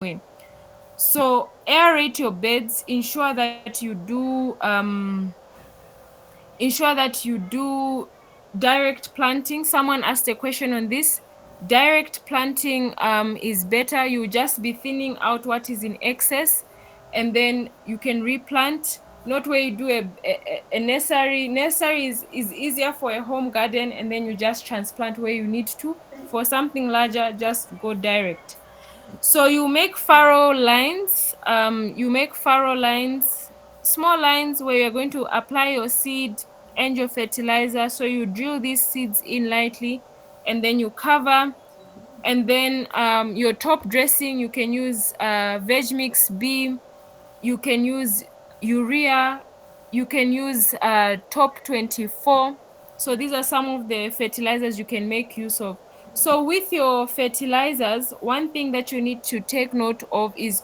way. So aerate your beds. Ensure that you do direct planting. Someone asked a question on this. Direct planting is better. You just be thinning out what is in excess, and then you can replant. Not where you do a nursery. Nursery is easier for a home garden, and then you just transplant where you need to. For something larger, just go direct. So you make furrow lines. Small lines where you're going to apply your seed and your fertilizer. So you drill these seeds in lightly, and then you cover. And then your top dressing, you can use veg mix B, you can use urea, you can use top 24. So these are some of the fertilizers you can make use of. So with your fertilizers, one thing that you need to take note of is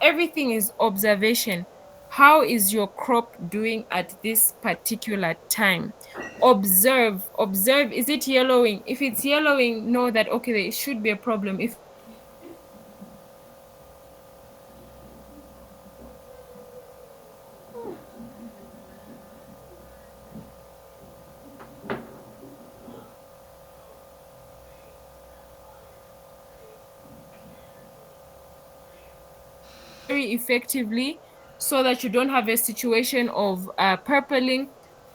everything is observation. How is your crop doing at this particular time? Observe, is it yellowing? If it's yellowing, know that okay, there should be a problem. If it's green, know that okay, there should be a problem. If it's yellow, know that okay, there should be a problem. So very effectively, so that you don't have a situation of purpling.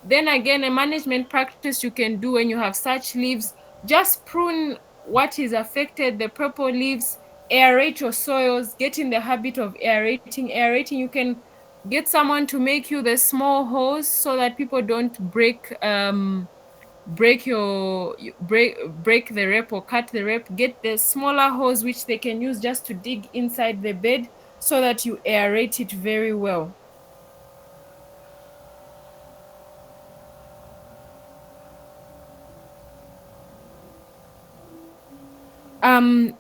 Then again, a management practice you can do when you have such leaves, just prune what is affected, the purple leaves, aerate your soils, get in the habit of aerating. You can get someone to make you the small hose so that people don't break the rep or cut the rep. Get the smaller hose which they can use just to dig inside the bed, so that you aerate it very well.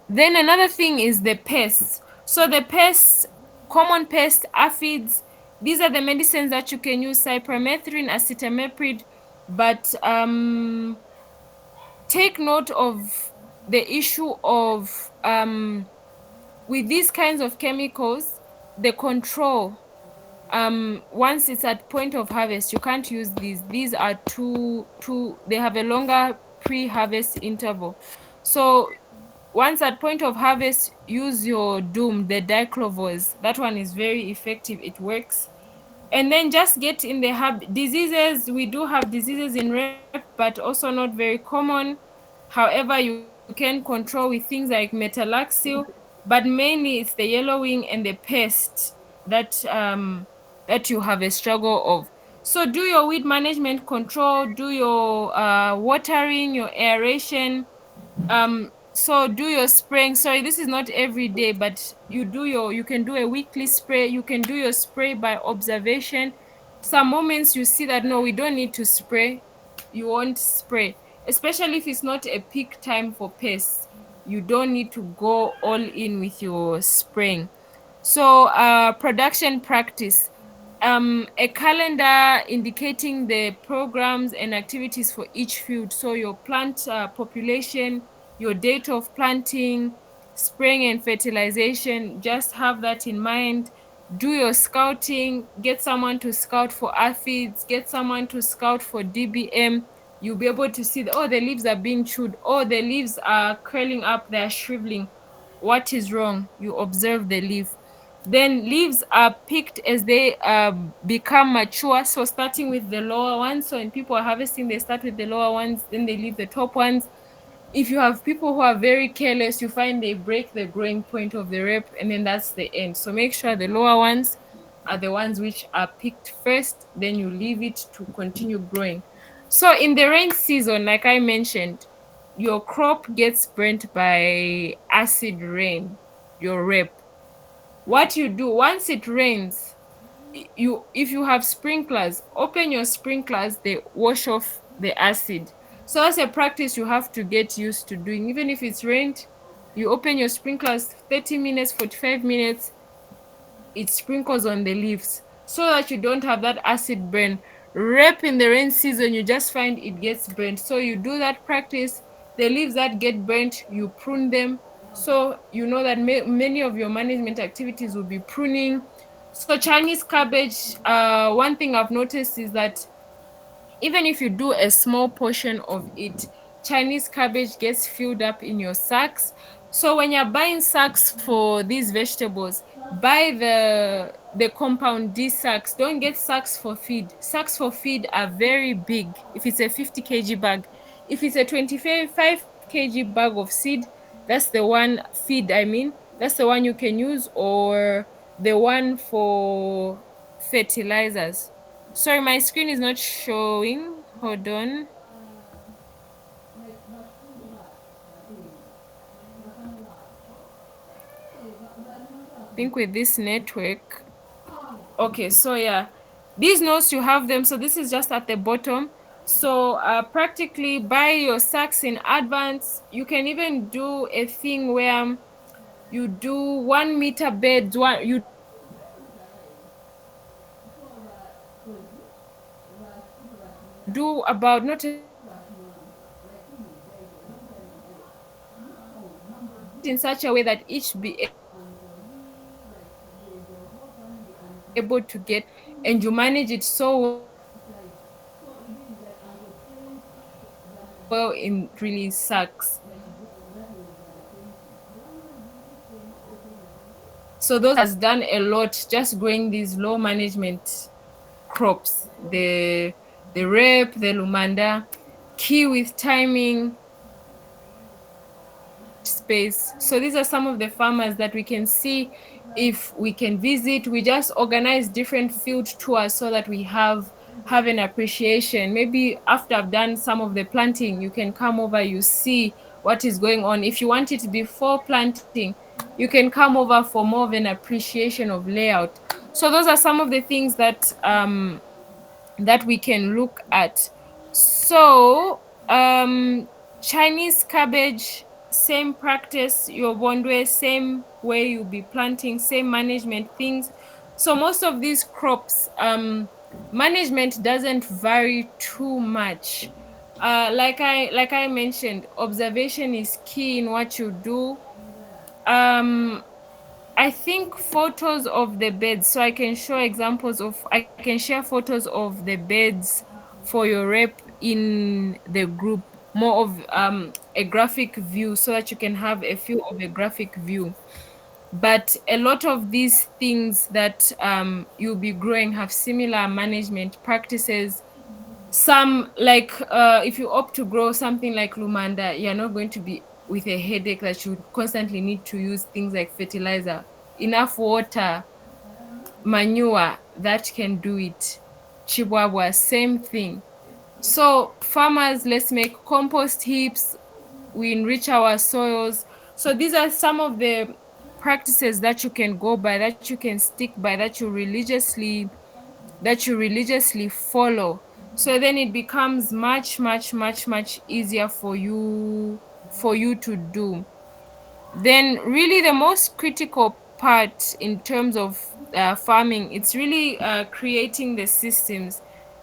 Then another thing is the pests. So the pests, common pests, aphids, these are the medicines that you can use: cypermethrin, acetamiprid. But take note of the issue of with these kinds of chemicals, the control. Once it's at point of harvest, you can't use these are too they have a longer pre-harvest interval. So once at point of harvest, use your doom, the diclovos. That one is very effective, it works. And then just get in the diseases. We do have diseases in rep, but also not very common. However, you can control with things like metalaxyl, but mainly it's the yellowing and the pest that you have a struggle of. So do your weed management control, do your watering, your aeration. So do your spraying. Sorry, this is not every day, but you can do a weekly spray. You can do your spray by observation. Some moments you see that no, we don't need to spray, you won't spray, especially if it's not a peak time for pests. You don't need to go all in with your spraying. So production practice, a calendar indicating the programs and activities for each field. So your plant population, your date of planting, spraying and fertilization, just have that in mind. Do your scouting, get someone to scout for aphids, get someone to scout for DBM. You'll be able to see the leaves are being chewed, the leaves are curling up, they're shriveling. What is wrong? You observe the leaf. Then leaves are picked as they become mature. So starting with the lower ones. So when people are harvesting, they start with the lower ones, then they leave the top ones. If you have people who are very careless, you find they break the growing point of the rep, and then that's the end. So make sure the lower ones are the ones which are picked first, then you leave it to continue growing. So in the rain season, like I mentioned, your crop gets burnt by acid rain, your rep. What you do once it rains, if you have sprinklers, open your sprinklers, they wash off the acid. So that's a practice you have to get used to doing. Even if it's rained, you open your sprinklers 30 minutes, 45 minutes, it sprinkles on the leaves, so that you don't have that acid burn. Rep in the rain season, you just find it gets burnt. So you do that practice. The leaves that get burnt, you prune them, So you know that many of your management activities will be pruning. So Chinese cabbage, one thing I've noticed is that even if you do a small portion of it, Chinese cabbage gets filled up in your sacks. So when you're buying sacks for these vegetables, buy the compound D sacks. Don't get sacks for feed. Sacks for feed are very big. If it's a 50 kg bag, if it's a 25 kg bag of seed, that's the one feed. I mean, that's the one you can use, or the one for fertilizers. Sorry, my screen is not showing. Hold on. I think with this network. Okay, so yeah. These notes you have them. So this is just at the bottom. So practically buy your sacks in advance. You can even do a thing where you do 1 meter beds. You do about not in such a way that each be able to get, and you manage it so well in really sucks. So those has done a lot just growing these low management crops. The rape, the lumanda, key with timing, space. So these are some of the farmers that we can see if we can visit. We just organize different field tours so that we have an appreciation. Maybe after I've done some of the planting, you can come over, you see what is going on. If you want it before planting, you can come over for more of an appreciation of layout. So those are some of the things that we can look at. So, Chinese cabbage, same practice, your bondwe, same way you'll be planting, same management things. So most of these crops, management doesn't vary too much. Like I mentioned, observation is key in what you do. Um, I think photos of the beds, so I can share photos of the beds for your rep in the group, more of a graphic view so that you can have a feel of a graphic view. But a lot of these things that you'll be growing have similar management practices. Some, like if you opt to grow something like lumanda, you're not going to be with a headache that you constantly need to use things like fertilizer. Enough water, manure, that can do it. Chibwabwa, same thing. So farmers, let's make compost heaps, we enrich our soils. So these are some of the practices that you can go by, that you can stick by, that you religiously follow. So then it becomes much, much, much, much easier for you to do. Then really the most critical part in terms of farming, it's really creating the systems.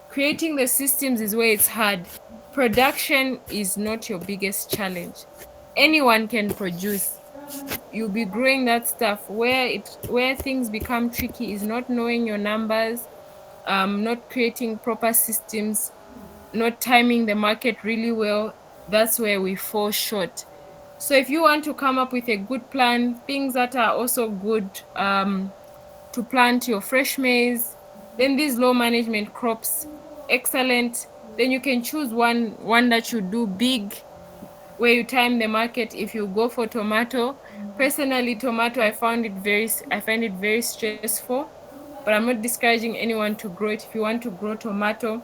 Creating the systems is where it's hard. Production is not your biggest challenge. Anyone can produce. You'll be growing that stuff. Where things become tricky is not knowing your numbers, not creating proper systems, not timing the market really well. That's where we fall short. So if you want to come up with a good plan, things that are also good, to plant your fresh maize, then these low management crops, excellent. Then you can choose one that you do big, where you time the market. If you go for tomato, personally tomato, I find it very stressful, but I'm not discouraging anyone to grow it. If you want to grow tomato,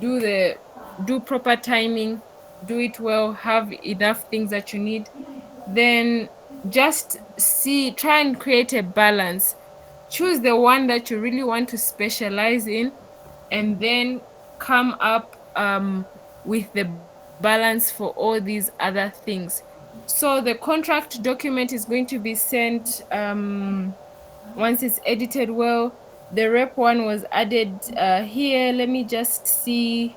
do the do proper timing, do it well, have enough things that you need. Then just try and create a balance. Choose the one that you really want to specialize in, and then come up with the balance for all these other things. So the contract document is going to be sent once it's edited well. The rep one was added here. Let me just see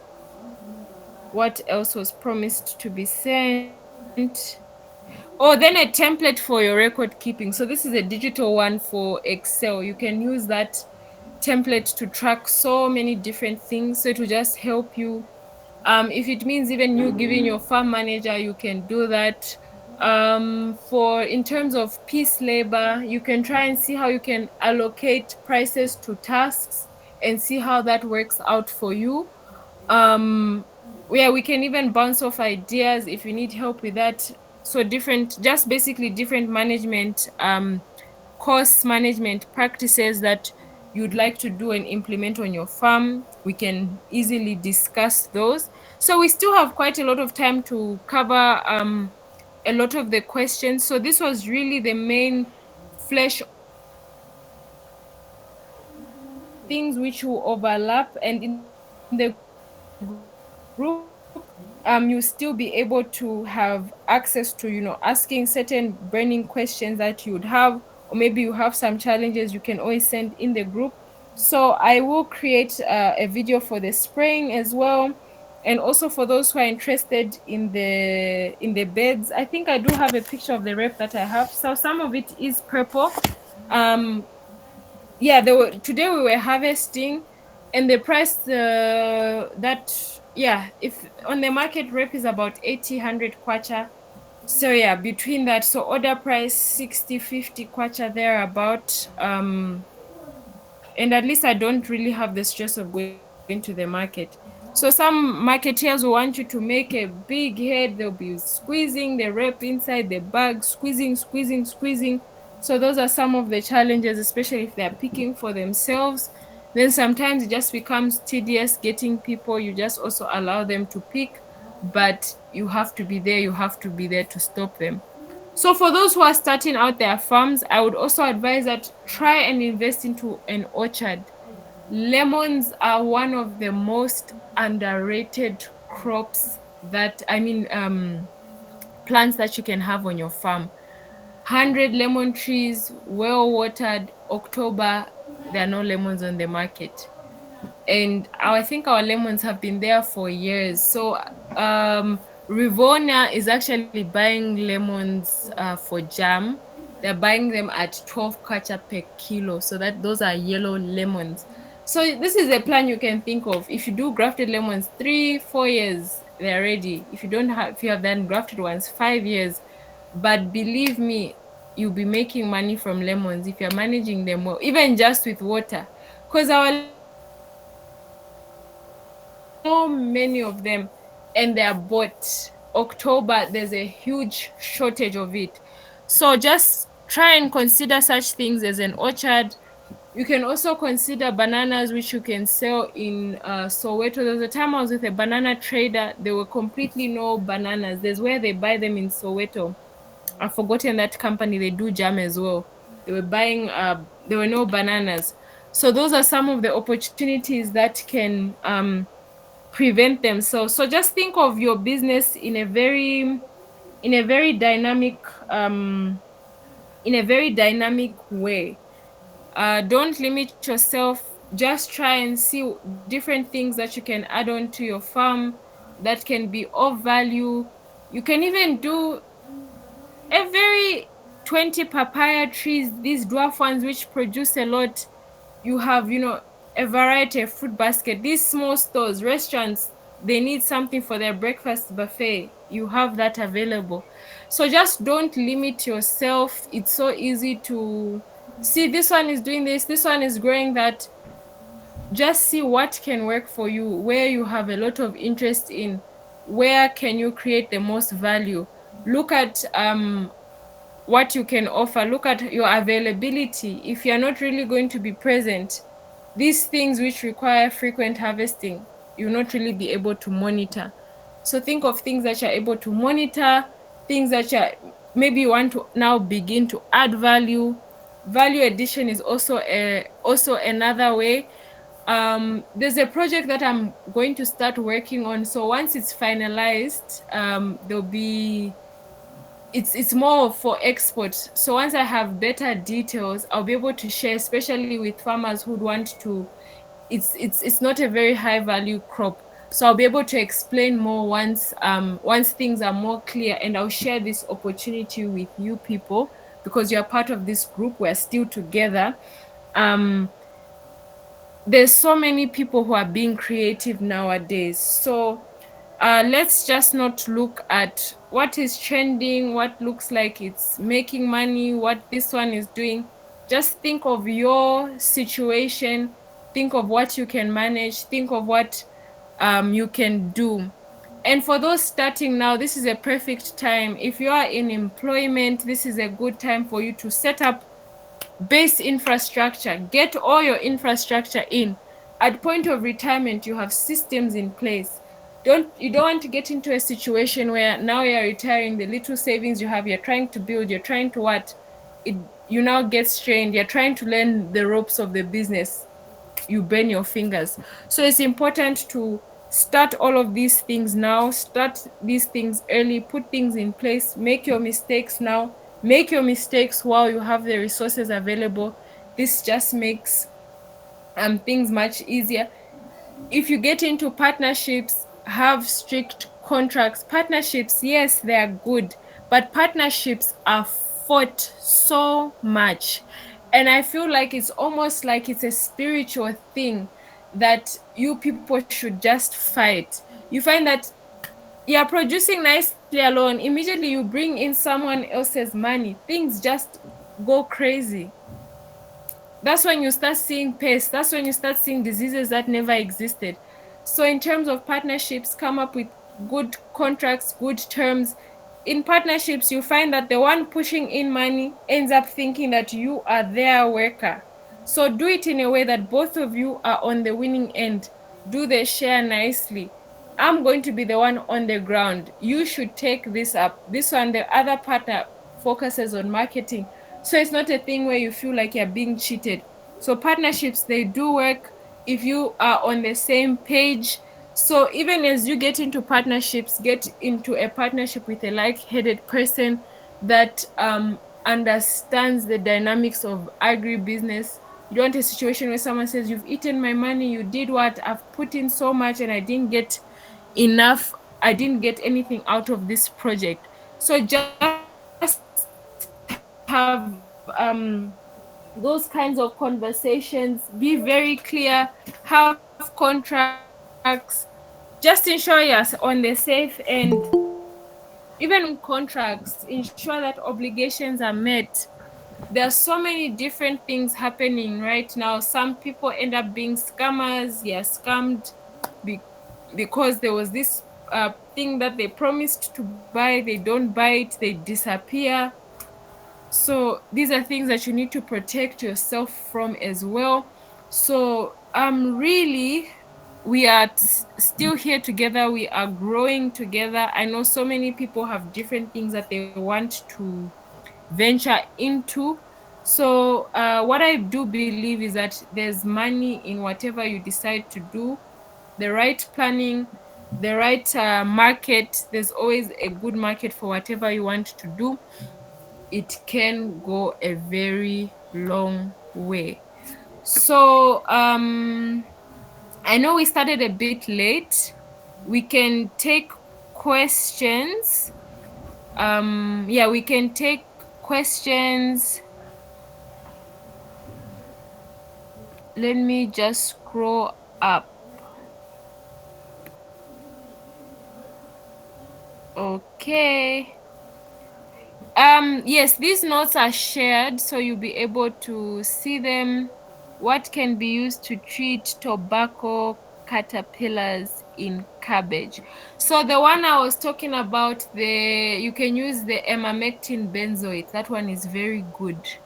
what else was promised to be sent. Oh, then a template for your record keeping. So this is a digital one for Excel. You can use that template to track so many different things. So it will just help you. If it means even you giving your farm manager, you can do that. For in terms of piece labor, you can try and see how you can allocate prices to tasks and see how that works out for you. um yeah, we can even bounce off ideas if you need help with that. So different, just basically different management, cost management practices that you'd like to do and implement on your farm. We can easily discuss those. So we still have quite a lot of time to cover a lot of the questions. So this was really the main flesh things which will overlap, and in the group you still be able to have access to, asking certain burning questions that you'd have, or maybe you have some challenges, you can always send in the group. So I will create a video for the spraying as well. And also for those who are interested in the beds, I think I do have a picture of the rep that I have. So some of it is purple. um yeah, today we were harvesting, and the price that yeah, if on the market, rep is about 80-100 kwacha. So yeah, between that, so order price 60-50 kwacha thereabout. And at least I don't really have the stress of going to the market. So some marketeers will want you to make a big head, they'll be squeezing the rep inside the bag, squeezing. So those are some of the challenges, especially if they're picking for themselves. Then sometimes it just becomes tedious getting people. You just also allow them to pick, but you have to be there, to stop them. So for those who are starting out their farms, I would also advise that try and invest into an orchard. Lemons are one of the most underrated crops, that I mean plants that you can have on your farm. 100 lemon trees, well watered. October, there are no lemons on the market, and I think our lemons have been there for years. So Rivonia is actually buying lemons for jam. They're buying them at 12 kwacha per kilo. So that those are yellow lemons. So this is a plan you can think of. If you do grafted lemons, 3-4 years they're ready. If you have done grafted ones, 5 years. But believe me, you'll be making money from lemons if you're managing them well, even just with water. Because our lemons are so many of them, and they are bought. October, there's a huge shortage of it. So just try and consider such things as an orchard. You can also consider bananas, which you can sell in Soweto. There was a time I was with a banana trader. There were completely no bananas. There's where they buy them in Soweto. I've forgotten that company. They do jam as well. They were buying. There were no bananas. So those are some of the opportunities that can prevent them. So just think of your business in a very dynamic way. Don't limit yourself. Just try and see different things that you can add on to your farm that can be of value. You can even do a very 20 papaya trees, these dwarf ones which produce a lot. You have, a variety of fruit basket. These small stores, restaurants, they need something for their breakfast buffet. You have that available. So just don't limit yourself. It's so easy to see this one is doing this one is growing that. Just see what can work for you, where you have a lot of interest in, where can you create the most value. Look at what you can offer. Look at your availability. If you're not really going to be present, these things which require frequent harvesting, you'll not really be able to monitor. So think of things that you're able to monitor, things that maybe you want to now begin to add value. Value addition is also another way. There's a project that I'm going to start working on. So once it's finalized, there'll be it's more for export. So once I have better details, I'll be able to share, especially with farmers who'd want to. It's not a very high value crop. So I'll be able to explain more once things are more clear, and I'll share this opportunity with you people because you're part of this group. We're still together. Um, there's so many people who are being creative nowadays. So let's just not look at what is trending, what looks like it's making money, what this one is doing. Just think of your situation, think of what you can manage, think of what you can do. And for those starting now, this is a perfect time. If you are in employment, this is a good time for you to set up base infrastructure, get all your infrastructure in. At point of retirement, you have systems in place. You don't want to get into a situation where now you're retiring, the little savings you have, you're trying to build, you're trying to what it you now get strained, you're trying to learn the ropes of the business, you burn your fingers. So it's important to start all of these things now, start these things early, put things in place, make your mistakes now, make your mistakes while you have the resources available. This just makes things much easier. If you get into partnerships, have strict contracts. Partnerships, yes, they are good, but partnerships are fought so much. And I feel like it's almost like it's a spiritual thing that you people should just fight. You find that you're producing nicely alone, immediately you bring in someone else's money, things just go crazy. That's when you start seeing pests. That's when you start seeing diseases that never existed. So, in terms of partnerships, come up with good contracts, good terms. In partnerships, you find that the one pushing in money ends up thinking that you are their worker. So, do it in a way that both of you are on the winning end. Do the share nicely. I'm going to be the one on the ground. You should take this up. This one, the other partner focuses on marketing. So it's not a thing where you feel like you're being cheated. So partnerships, they do work if you are on the same page. So even as you get into partnerships, get into a partnership with a like-headed person that understands the dynamics of agribusiness. You don't want a situation where someone says, "You've eaten my money, you did what? I've put in so much and I didn't get enough, I didn't get anything out of this project." So just have those kinds of conversations, be very clear, have contracts, just ensure you're on the safe end. Even in contracts, ensure that obligations are met. There are so many different things happening right now. Some people end up being scammers. Yeah, scammed because there was this thing that they promised to buy, they don't buy it, they disappear. So these are things that you need to protect yourself from as well. So really, we are still here together, we are growing together. I know so many people have different things that they want to venture into. So what I do believe is that there's money in whatever you decide to do. The right planning, the right market, there's always a good market for whatever you want to do. It can go a very long way. So I know we started a bit late. We can take questions. Yeah, we can take questions. Let me just scroll up. Okay. Yes, these notes are shared, so you'll be able to see them. What can be used to treat tobacco caterpillars in cabbage? So the one I was talking about, you can use the emamectin benzoate. That one is very good.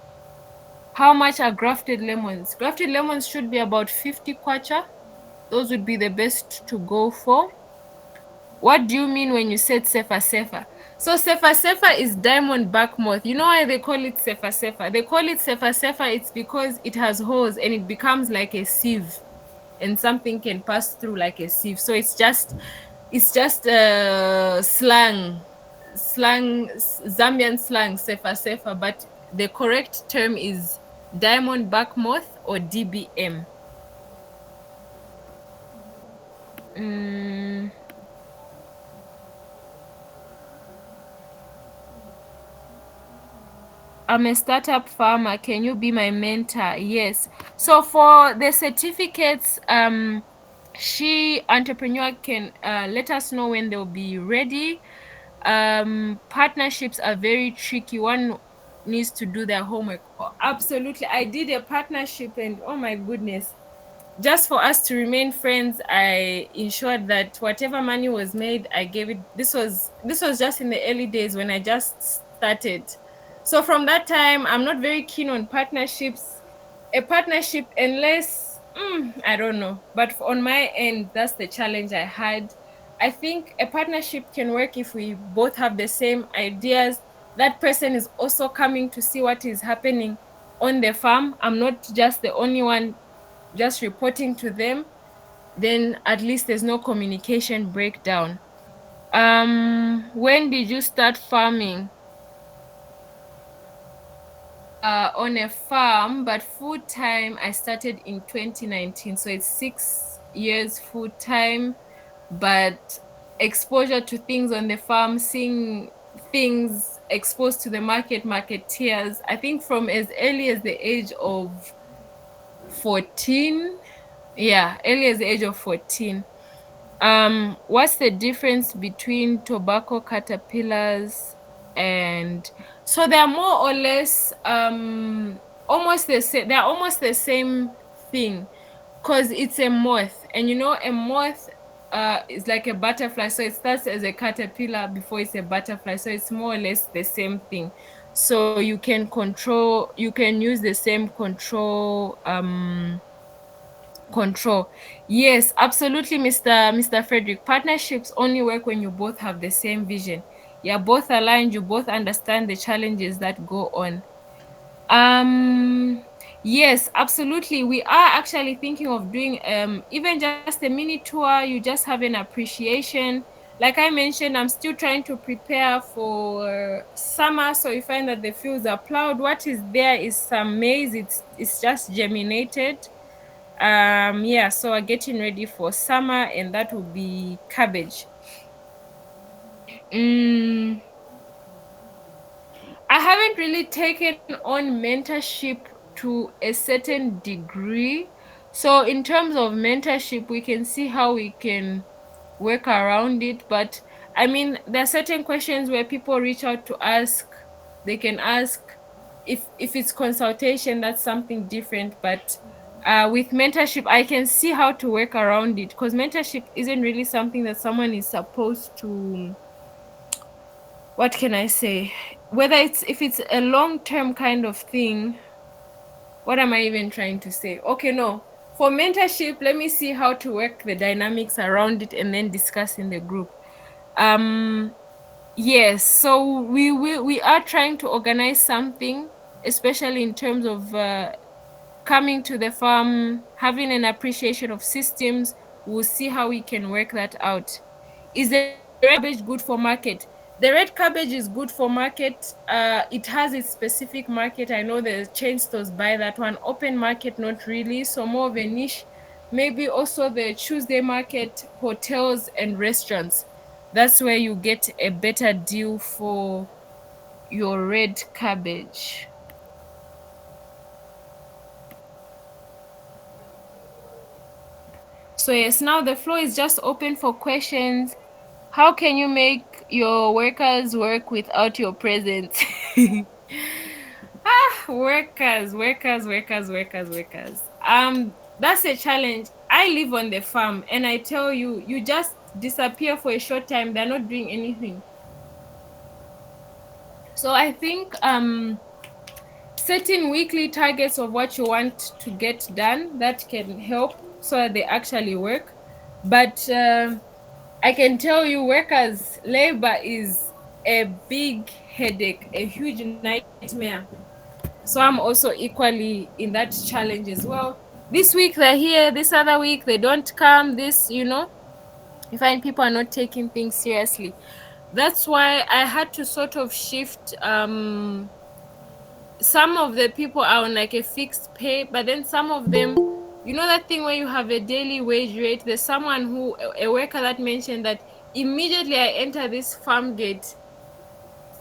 How much are grafted lemons? Grafted lemons should be about 50 kwacha. Those would be the best to go for. What do you mean when you said sefa sefa? So sefa sefa is diamond back moth. You know why they call it sefa sefa? They call it sefa sefa. It's because it has holes and it becomes like a sieve, and something can pass through like a sieve. So it's just slang, Zambian slang, sefa sefa. But the correct term is diamond back moth or DBM. Mm, I'm a startup farmer. Can you be my mentor? Yes. So for the certificates, She Entrepreneur can let us know when they'll be ready. Partnerships are very tricky. One needs to do their homework. Oh, absolutely. I did a partnership, and oh my goodness, just for us to remain friends, I ensured that whatever money was made, I gave it. This was just in the early days when I just started. So from that time, I'm not very keen on partnerships. A partnership, unless I don't know, but on my end, that's the challenge I had. I think a partnership can work if we both have the same ideas. That person is also coming to see what is happening on the farm. I'm not just the only one just reporting to them. Then at least there's no communication breakdown. When did you start farming? On a farm, but full time I started in 2019, so it's 6 years full time. But exposure to things on the farm, seeing things exposed to the marketeers, I think from as early as the age of 14. Yeah, early as the age of 14. What's the difference between tobacco caterpillars and so they're more or less almost the same. They're almost the same thing, because it's a moth, and a moth is like a butterfly, so it starts as a caterpillar before it's a butterfly, so it's more or less the same thing. So you can use the same control. Yes, absolutely, Mr. Frederick. Partnerships only work when you both have the same vision. You're both aligned, you both understand the challenges that go on. Um, yes, absolutely. We are actually thinking of doing even just a mini tour. You just have an appreciation. Like I mentioned, I'm still trying to prepare for summer, so you find that the fields are plowed. What is there is some maize. It's just germinated. Yeah, so we're getting ready for summer, and that will be cabbage. Mm, I haven't really taken on mentorship to a certain degree. So in terms of mentorship, we can see how we can work around it. But I mean, there are certain questions where people reach out to ask. They can ask if it's consultation, that's something different. But with mentorship, I can see how to work around it, because mentorship isn't really something that someone is supposed to, what can I say? Whether it's if it's a long term kind of thing, what am I even trying to say? Okay, no. For mentorship, let me see how to work the dynamics around it and then discuss in the group. Um yes, so we are trying to organize something, especially in terms of coming to the farm, having an appreciation of systems. We'll see how we can work that out. Is the red cabbage good for market? The red cabbage is good for market. It has its specific market. I know the chain stores buy that one. Open market, not really. So more of a niche. Maybe also the Tuesday market, hotels and restaurants. That's where you get a better deal for your red cabbage. So yes, now the floor is just open for questions. How can you make your workers work without your presence? Workers. That's a challenge. I live on the farm, and I tell you, you just disappear for a short time, they're not doing anything. So I think setting weekly targets of what you want to get done, that can help so that they actually work. But I can tell you, workers labor is a big headache, a huge nightmare. So I'm also equally in that challenge as well. This week they're here, this other week they don't come. You find people are not taking things seriously. That's why I had to sort of shift. Some of the people are on like a fixed pay, but then some of them, you know that thing where you have a daily wage rate. There's someone who a worker that mentioned that immediately I enter this farm gate,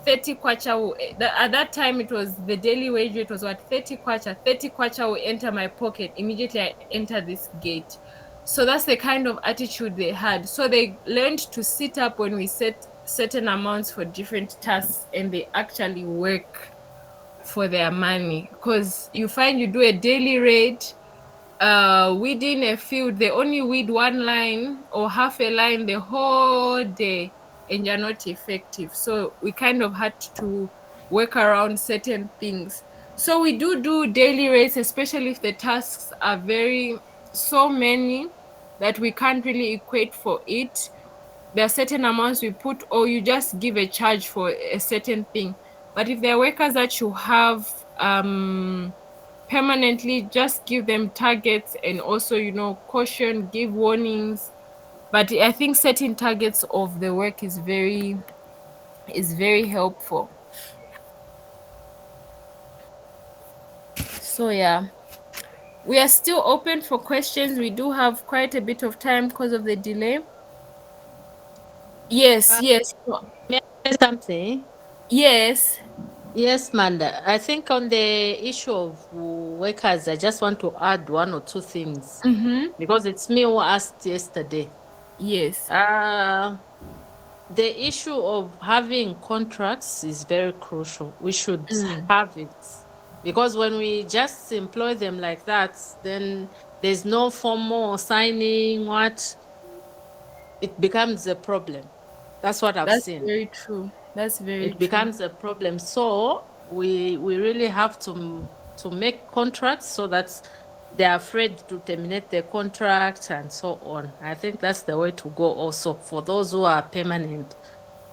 30 kwacha at that time it was the daily wage rate was what, 30 kwacha will enter my pocket immediately I enter this gate. So that's the kind of attitude they had. So they learned to sit up when we set certain amounts for different tasks, and they actually work for their money. Because you find you do a daily rate, weeding a field, they only weed one line or half a line the whole day, and you're not effective. So we kind of had to work around certain things. So we do daily rates, especially if the tasks are very so many that we can't really equate for it. There are certain amounts we put, or you just give a charge for a certain thing. But if there are workers that you have permanently, just give them targets, and also, caution, give warnings. But I think setting targets of the work is very helpful. So yeah, we are still open for questions. We do have quite a bit of time because of the delay. Yes, Uh, yes. may I say something? Yes. Yes, Manda. I think on the issue of workers, I just want to add one or two things Mm-hmm. because it's me who asked yesterday. Yes. Uh, the issue of having contracts is very crucial. We should Mm. have it because when we just employ them like that, then there's no formal signing. What it becomes a problem. That's what I've That's seen. very true. That's very It true. becomes a problem. So we really have to make contracts so that they're afraid to terminate their contract and so on. I think that's the way to go also for those who are permanent.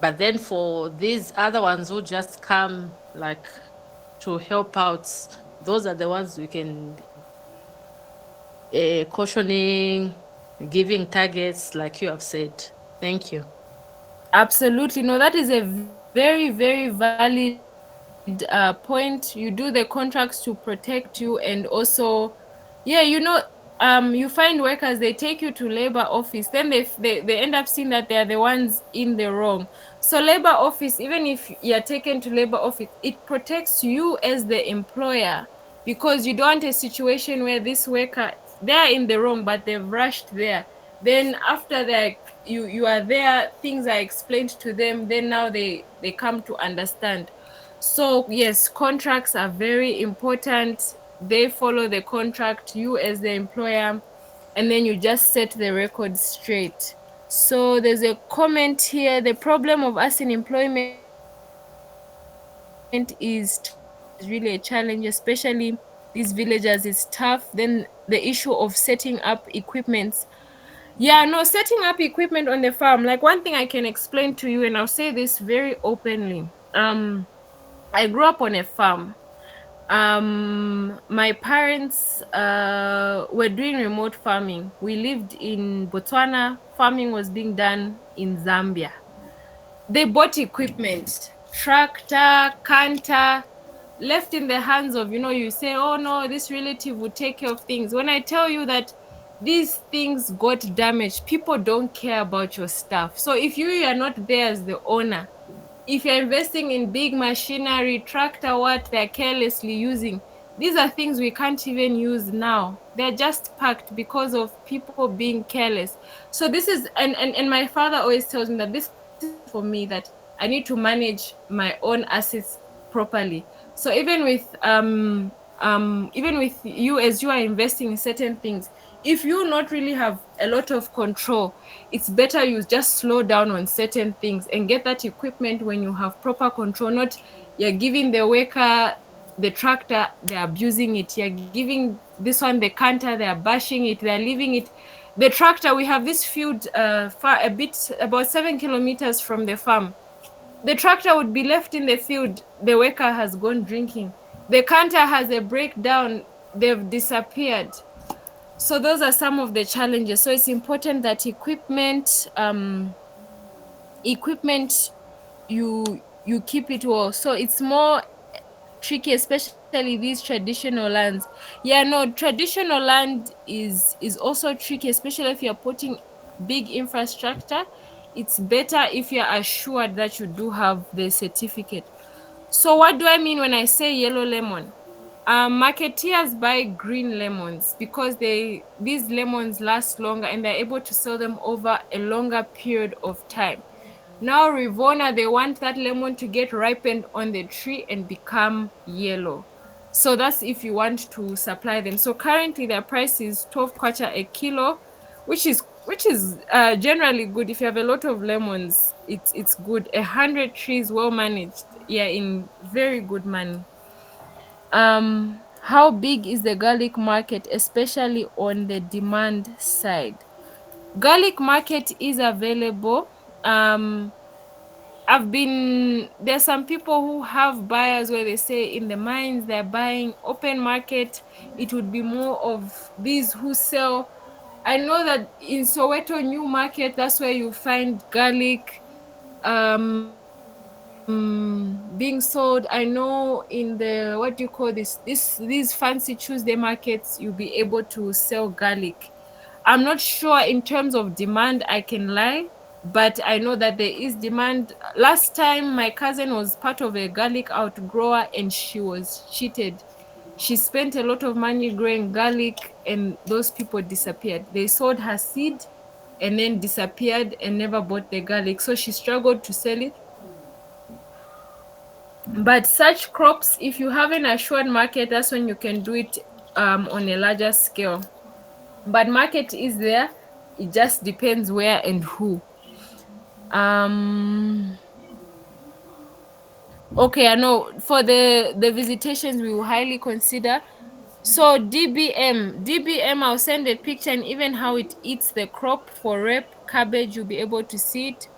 But then for these other ones who just come like to help out, those are the ones we can cautioning, giving targets like you have said. Thank you. Absolutely. No, that is a very, very valid point. You do the contracts to protect you, and also, yeah, you find workers, they take you to labor office, then they end up seeing that they are the ones in the wrong. So labor office, even if you're taken to labor office, it protects you as the employer, because you don't want a situation where this worker, they're in the wrong but they've rushed there, then after that you are there, things are explained to them, then now they come to understand. So yes, contracts are very important. They follow the contract, you as the employer, and then you just set the record straight. So there's a comment here: the problem of us in employment is transport is really a challenge, especially these villagers is tough. Then the issue of setting up equipments. Yeah, no, setting up equipment on the farm. Like, one thing I can explain to you, and I'll say this very openly. I grew up on a farm. My parents were doing remote farming. We lived in Botswana. Farming was being done in Zambia. They bought equipment, tractor, canter, left in the hands of, you say, oh no, this relative would take care of things. When I tell you that these things got damaged, people don't care about your stuff. So if you are not there as the owner, if you're investing in big machinery, tractor, what they're carelessly using, these are things we can't even use now. They're just packed because of people being careless. So this is, and my father always tells me that this is for me, that I need to manage my own assets properly. So even with you, as you are investing in certain things, if you not really have a lot of control, it's better you just slow down on certain things and get that equipment when you have proper control. Not you're giving the worker the tractor, they're abusing it. You're giving this one the canter, they're bashing it, they're leaving it. The tractor, we have this field far a bit, about 7 kilometers from the farm. The tractor would be left in the field, the worker has gone drinking. The canter has a breakdown, they've disappeared. So those are some of the challenges. So it's important that equipment, you keep it well. So it's more tricky, especially especially these traditional lands. Yeah, no, traditional land is also tricky, especially if you're putting big infrastructure. It's better if you're assured that you do have the certificate. So what do I mean when I say yellow lemon? Marketeers buy green lemons because these lemons last longer and they're able to sell them over a longer period of time. Now Rivona, they want that lemon to get ripened on the tree and become yellow. So that's if you want to supply them. So currently their price is 12 kwacha a kilo, which is generally good. If you have a lot of lemons, it's good. 100 trees well managed, yeah, in very good money. How big is the garlic market, especially on the demand side? Garlic market is available. There's some people who have buyers where they say in the mines they're buying open market. It would be more of these who sell. I know that in Soweto New Market, that's where you find garlic being sold. I know in the, what do you call these fancy Tuesday markets, you'll be able to sell garlic. I'm not sure in terms of demand, I can lie, but I know that there is demand. Last time my cousin was part of a garlic outgrower and she was cheated. She spent a lot of money growing garlic and those people disappeared. They sold her seed and then disappeared and never bought the garlic. So she struggled to sell it. But such crops, if you have an assured market, that's when you can do it on a larger scale. But market is there. It just depends where and who. Um okay, I know for the visitations we will highly consider. So DBM, I'll send a picture and even how it eats the crop. For rep cabbage, you'll be able to see it.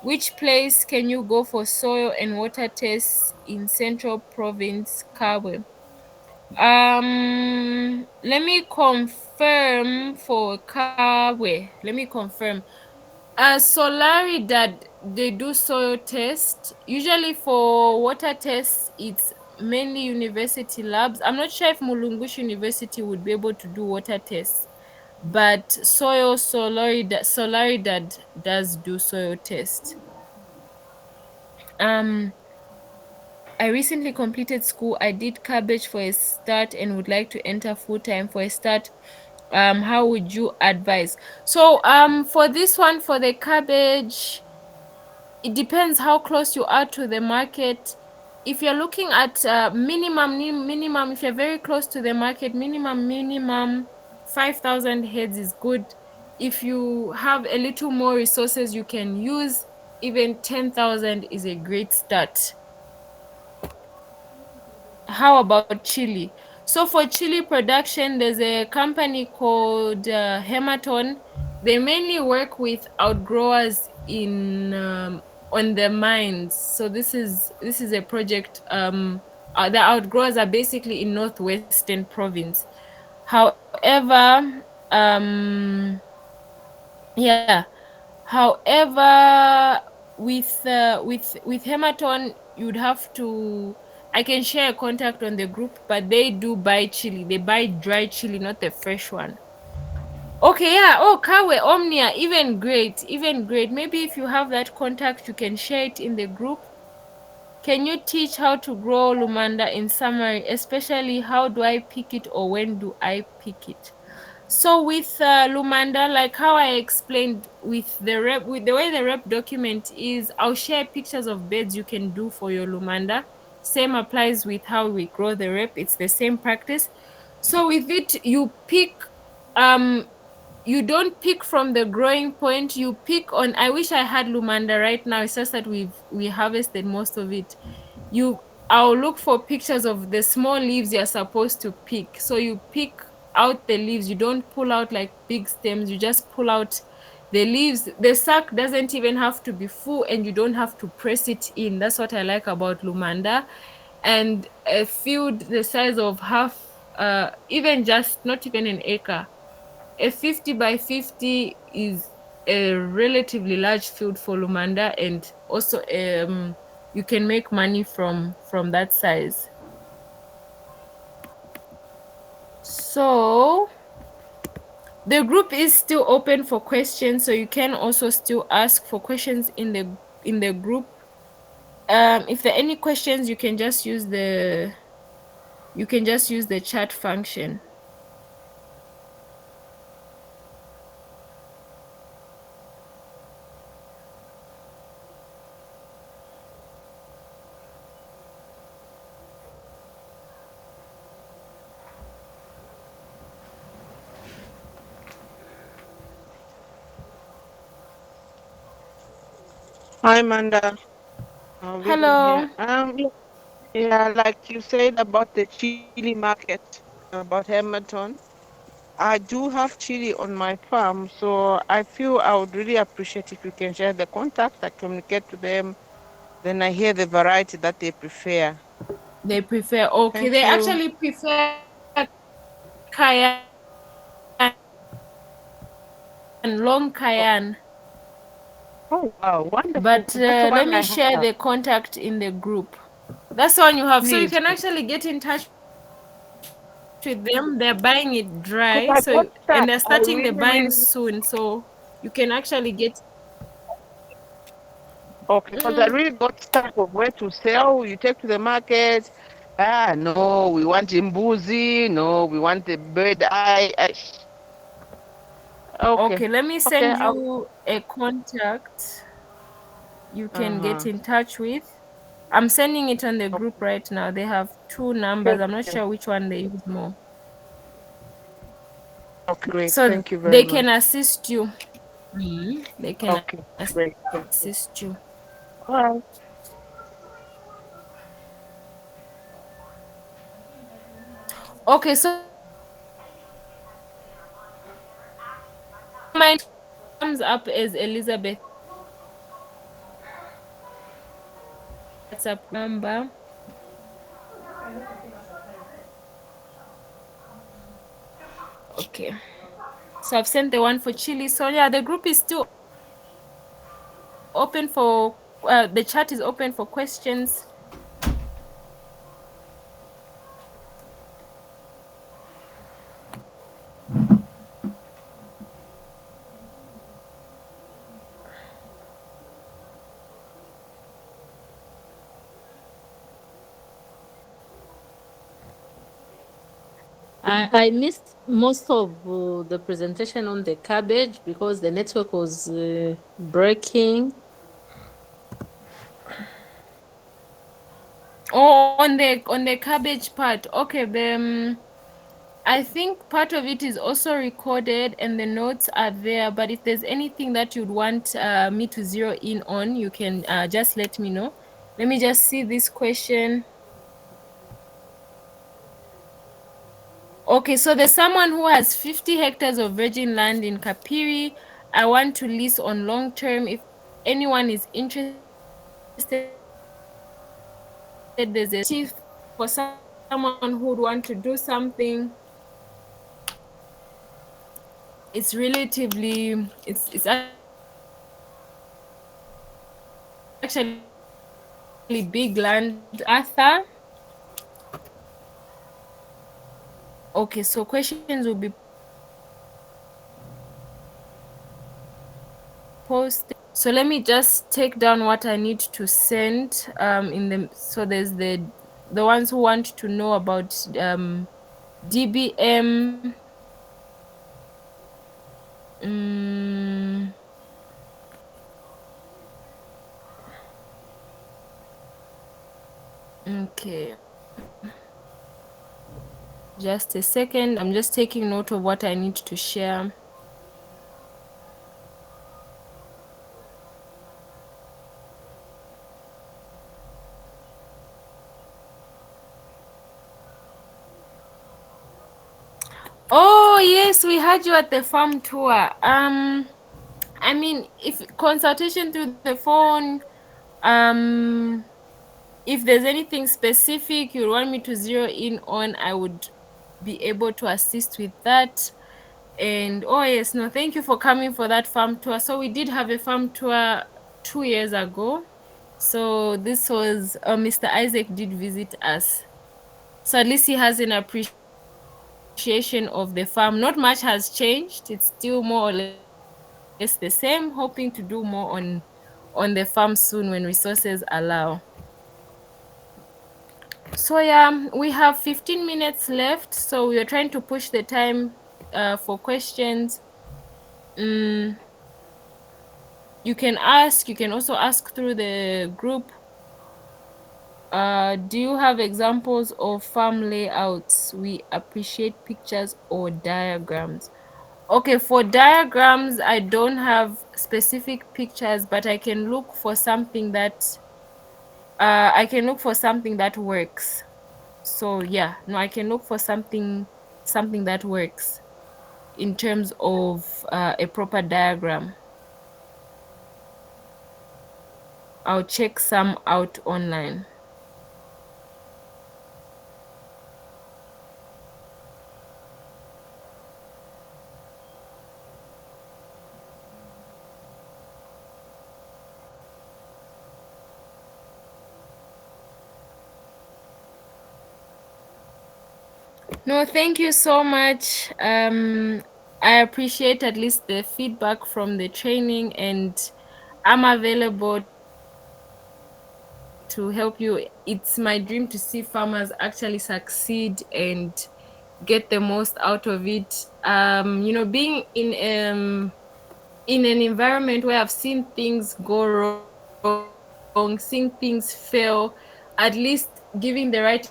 Which place can you go for soil and water tests in Central Province, Kabwe? Let me confirm for Kabwe. Let me confirm. Solaridad, they do soil test. Usually for water tests, it's mainly university labs. I'm not sure if Mulungush University would be able to do water tests, but Solaridad does do soil test. Um, I recently completed school. I did cabbage for a start and would like to enter full time for a start. How would you advise? So for this one, for the cabbage, it depends how close you are to the market. If you're looking at minimum, if you're very close to the market, minimum 5,000 heads is good. If you have a little more resources you can use, even 10,000 is a great start. How about chili? So for chili production, there's a company called Hematon. They mainly work with outgrowers in on the mines. So this is a project. The outgrowers are basically in northwestern province. However, yeah. However, with Hematon, you'd have to. I can share a contact on the group, but they do buy chili. They buy dry chili, not the fresh one. Okay, yeah. Oh, Kawe, Omnia, even great, even great. Maybe if you have that contact, you can share it in the group. Can you teach how to grow Lumanda in summary, especially how do I pick it or when do I pick it? So with Lumanda, like how I explained with with the way the rep document is, I'll share pictures of beds you can do for your Lumanda. Same applies with how we grow the rep. It's the same practice. So with it, you pick, um, you don't pick from the growing point. You pick on. I wish I had Lumanda right now. It's just that we harvested most of it. I'll look for pictures of the small leaves you're supposed to pick. So you pick out the leaves. You don't pull out like big stems. You just pull out the leaves. The sack doesn't even have to be full and you don't have to press it in. That's what I like about Lumanda. And a field the size of half, even just not even an acre. A 50 by 50 is a relatively large field for Lumanda, and also you can make money from that size. So the group is still open for questions, so you can also still ask for questions in the group. If there are any questions, you can just use the chat function. Hi, Amanda. Vivian here. Hello. Yeah, like you said about the chili market, about Hamilton. I do have chili on my farm, so I feel I would really appreciate if you can share the contact. I communicate to them, then I hear the variety that they prefer. They prefer, okay, Thank they you. actually prefer cayenne, long cayenne. Oh, wow, wonderful. But That's the let one me I share have. the contact in the group. That's the one you have. So you Please, can actually get in touch with them. They're buying it because dry. I got So and stuck. they're I starting the really, buying really, soon. So you can actually get. okay, because I Mm, really got stuck of where to sell. You take to the market. Ah, no, we want imbuzi. No, we want the bird eye. Okay, okay, let me okay. send you a contact you can get Uh-huh. in touch with. I'm sending it on the group right now. They have two numbers. I'm not Okay, sure which one they use more. okay, great. So Thank you very they much. can assist you. They can Okay, great. assist Thank you. you. Bye. Okay, so my comes up as Elizabeth WhatsApp number. Okay. So I've sent the one for Chile. So yeah, the group is still open for the chat is open for questions. I missed most of the presentation on the cabbage because the network was breaking. Oh, on the cabbage part. Okay, I think part of it is also recorded and the notes are there. But if there's anything that you'd want me to zero in on, you can just let me know. Let me just see this question. Okay, so there's someone who has 50 hectares of virgin land in Kapiri. I want to lease on long term. If anyone is interested, there's a chief for someone who would want to do something. It's relatively it's actually big land. Arthur. Okay, so questions will be posted. So let me just take down what I need to send in the so there's the ones who want to know about DBM. mm, okay, just a second, I'm just taking note of what I need to share. Oh yes, we had you at the farm tour. I mean, if consultation through the phone, if there's anything specific you want me to zero in on, I would be able to assist with that. And oh yes, no, thank you for coming for that farm tour. So we did have a farm tour 2 years ago. So this was Mr. Isaac did visit us. So at least he has an appreciation appreciation of the farm. Not much has changed. It's still more or less the same, hoping to do more on the farm soon when resources allow. So yeah, we have 15 minutes left, so we are trying to push the time for questions. Mm, you can also ask through the group. Do you have examples of farm layouts? We appreciate pictures or diagrams. Okay, for diagrams, I don't have specific pictures, but I can look for something that works. So yeah, no, I can look for something that works in terms of a proper diagram. I'll check some out online. No, thank you so much. I appreciate at least the feedback from the training, and I'm available to help you. It's my dream to see farmers actually succeed and get the most out of it. Being in an environment where I've seen things go wrong, seeing things fail, at least giving the right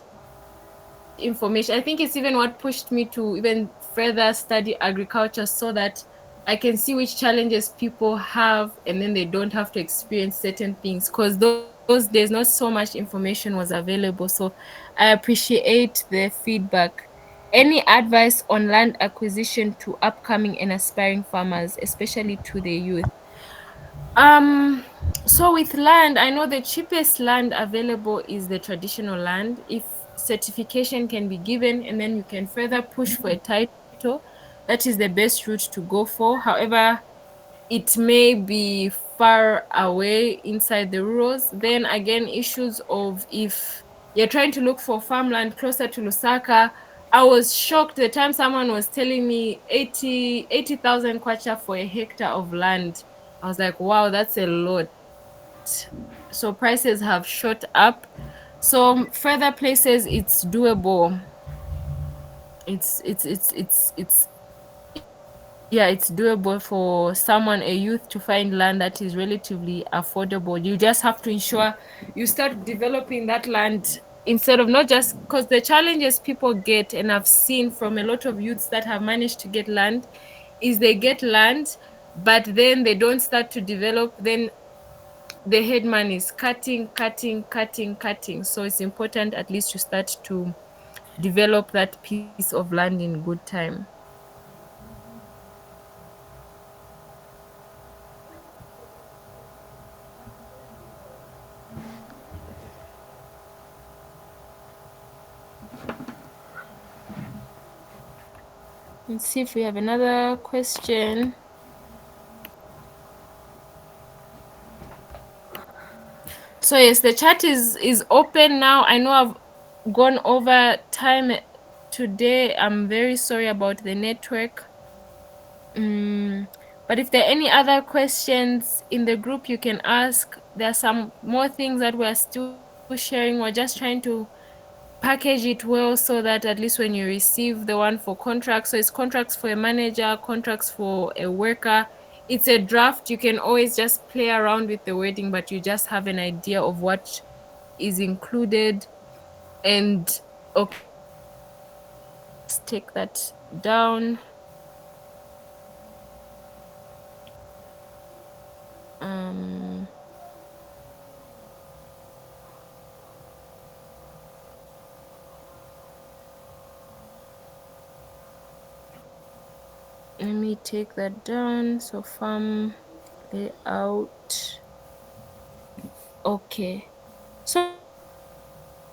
information. I think it's even what pushed me to even further study agriculture, so that I can see which challenges people have and then they don't have to experience certain things, because those days not so much information was available. So I appreciate the feedback. Any advice on land acquisition to upcoming and aspiring farmers, especially to the youth? So with land, I know the cheapest land available is the traditional land. If certification can be given and then you can further push for a title, that is the best route to go for. However, it may be far away inside the rurals. Then again, issues of if you're trying to look for farmland closer to Lusaka. I was shocked the time someone was telling me 80,000 kwacha for a hectare of land. I was like, wow, that's a lot. So prices have shot up. So further places, it's doable. It's doable for someone, a youth, to find land that is relatively affordable. You just have to ensure you start developing that land, instead of not just because the challenges people get, and I've seen from a lot of youths that have managed to get land, is they get land, but then they don't start to develop. Then the headman is cutting. So it's important at least you start to develop that piece of land in good time. Let's see if we have another question. So yes, the chat is open now. I know I've gone over time today. I'm very sorry about the network. But if there are any other questions in the group, you can ask. There are some more things that we're still sharing. We're just trying to package it well so that at least when you receive the one for contracts, so it's contracts for a manager, contracts for a worker, it's a draft. You can always just play around with the wording, but you just have an idea of what is included. And okay, let me just take that down. um Let me take that down. So farm layout. Okay. So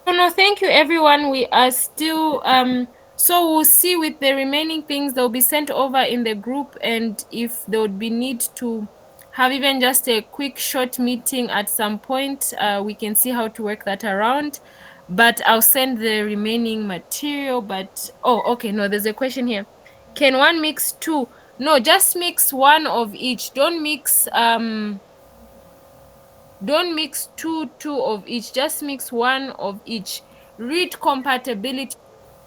no, thank you everyone. We are still so we'll see with the remaining things. They'll be sent over in the group, and if there would be need to have even just a quick short meeting at some point, we can see how to work that around. but I'll send the remaining material. But okay, no, there's a question here. Can one mix two? No, just mix one of each. Don't mix two of each. Just mix one of each. Read compatibility.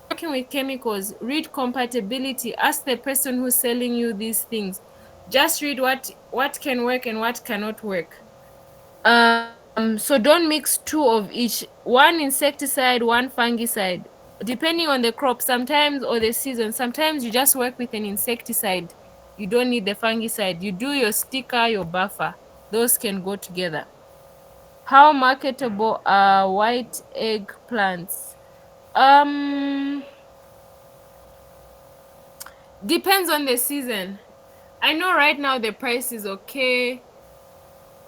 Working with chemicals, read compatibility. Ask the person who's selling you these things. Just read what can work and what cannot work. So don't mix two of each. One insecticide, one fungicide, depending on the crop sometimes, or the season. Sometimes you just work with an insecticide, you don't need the fungicide. You do your sticker, your buffer, those can go together. How marketable are white eggplants? Depends on the season. I know right now the price is okay.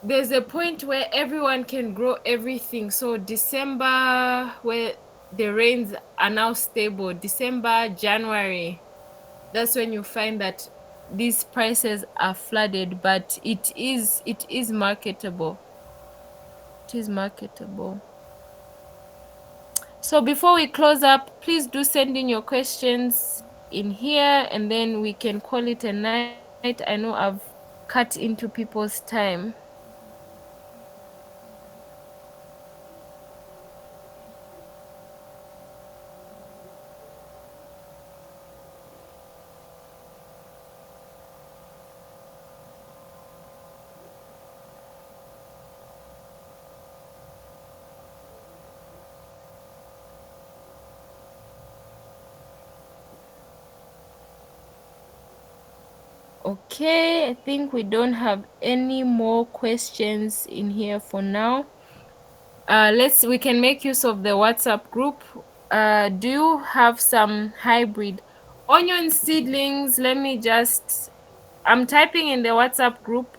There's a point where everyone can grow everything. So December, where the rains are now stable, December, January, that's when you find that these prices are flooded, but it is marketable. It is marketable. So before we close up, please do send in your questions in here, and then we can call it a night. I know I've cut into people's time. Okay, I think we don't have any more questions in here for now. We can make use of the WhatsApp group. Do you have some hybrid onion seedlings? I'm typing in the WhatsApp group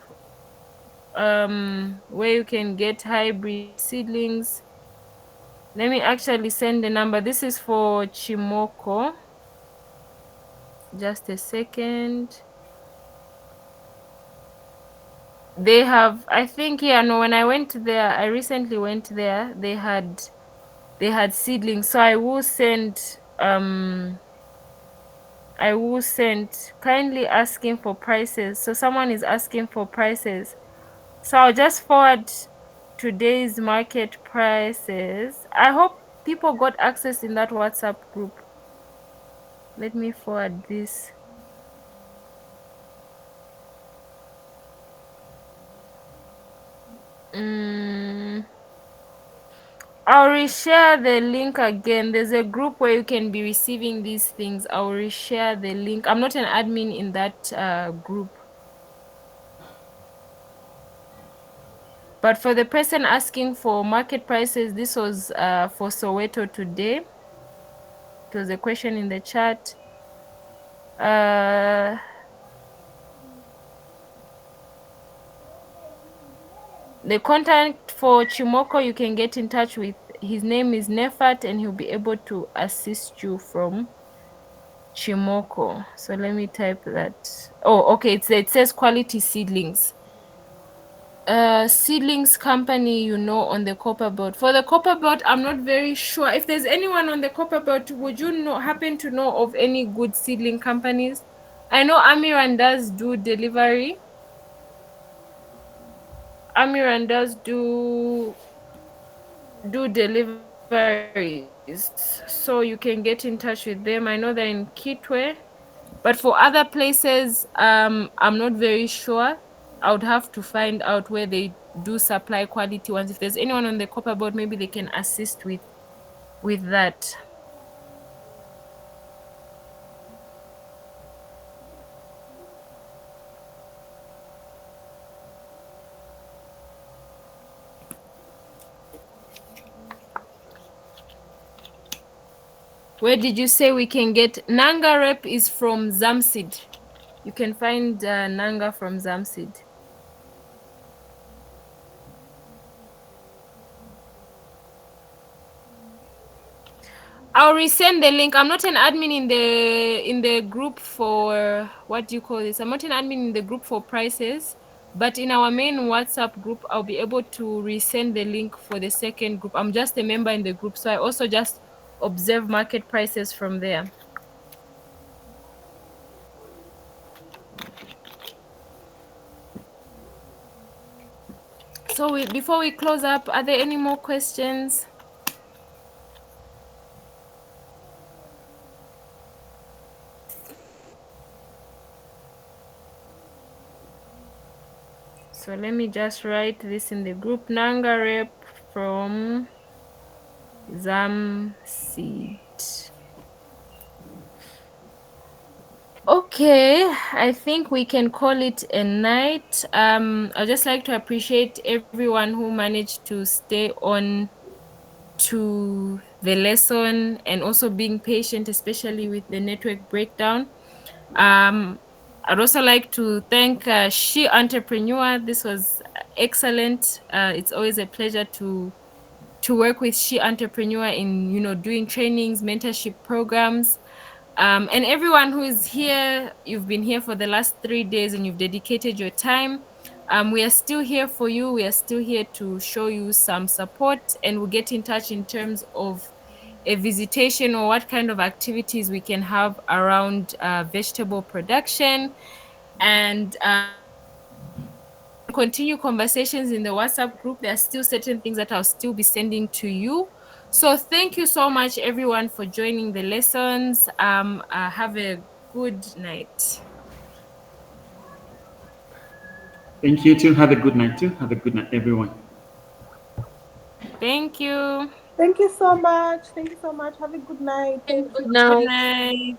where you can get hybrid seedlings. Let me actually send the number. This is for Chimoko. Just a second. They have, I think, yeah, no, when I went there, I recently went there, they had seedlings. So I will send kindly asking for prices. So someone is asking for prices. So I'll just forward today's market prices. I hope people got access in that WhatsApp group. Let me forward this. I'll reshare the link again. There's a group where you can be receiving these things. I'll reshare the link. I'm not an admin in that group. But for the person asking for market prices, this was for Soweto today. It was a question in the chat. The contact for Chimoko, you can get in touch with. His name is Nefat, and he'll be able to assist you from Chimoko. So let me type that. Oh, okay. It says quality seedlings. Seedlings company, on the copper belt. For the copper belt, I'm not very sure. If there's anyone on the copper belt, would you happen to know of any good seedling companies? I know Amiran does do delivery. Amiran does do deliveries, so you can get in touch with them. I know they're in Kitwe, but for other places, I'm not very sure. I would have to find out where they do supply quality ones. If there's anyone on the copper board, maybe they can assist with that. Where did you say we can get Nanga rep? Is from Zamseed. You can find Nanga from Zamseed. I'll resend the link. I'm not an admin in the group for, what do you call this? I'm not an admin in the group for prices, But in our main WhatsApp group, I'll be able to resend the link for the second group. I'm just a member in the group, so I also just observe market prices from there. So before we close up, are there any more questions? So let me just write this in the group. Nanga rep from Zamseed. Okay, I think we can call it a night. I'd just like to appreciate everyone who managed to stay on to the lesson and also being patient, especially with the network breakdown. I'd also like to thank She Entrepreneur. This was excellent. It's always a pleasure to work with She Entrepreneur in doing trainings, mentorship programs. And everyone who is here, you've been here for the last 3 days and you've dedicated your time. We are still here for you. We are still here to show you some support, and we'll get in touch in terms of a visitation or what kind of activities we can have around vegetable production. And continue conversations in the WhatsApp group. There are still certain things that I'll still be sending to you. So thank you so much, everyone, for joining the lessons. Have a good night. Thank you too. Have a good night too. Have a good night, everyone. Thank you. Thank you so much. Thank you so much. Have a good night. Thank you. Good night. Good night.